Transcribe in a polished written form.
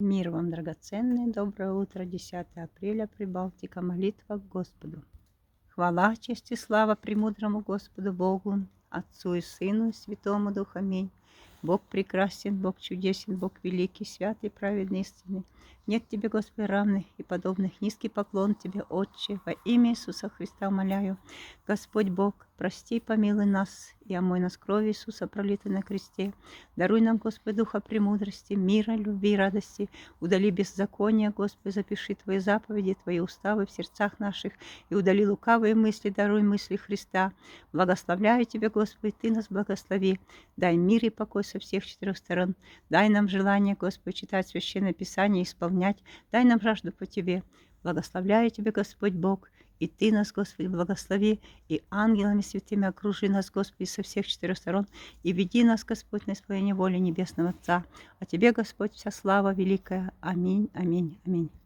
Мир вам, драгоценный, доброе утро, 10 апреля, Прибалтика, молитва к Господу. Хвала, честь и слава премудрому Господу Богу, Отцу и Сыну и Святому Духу, аминь. Бог прекрасен, Бог чудесен, Бог великий, святый, праведный, истинный. Нет тебе, Господи, равных и подобных. Низкий поклон тебе, Отче, во имя Иисуса Христа умоляю. Господь Бог, прости и помилуй нас, и омой нас кровью Иисуса, пролитой на кресте. Даруй нам, Господи, духа премудрости, мира, любви и радости. Удали беззаконие, Господи, запиши Твои заповеди, Твои уставы в сердцах наших, и удали лукавые мысли, даруй мысли Христа. Благословляю Тебя, Господи, Ты нас благослови. Дай мир и покой со всех четырех сторон. Дай нам желание, Господи, читать Священное Писание и исполнять. Дай нам жажду по Тебе. Благословляю Тебя, Господь Бог, и Ты нас, Господи, благослови, и ангелами святыми окружи нас, Господи, со всех четырех сторон, и веди нас, Господь, на исполнение воли Небесного Отца. А Тебе, Господь, вся слава великая. Аминь, аминь, аминь.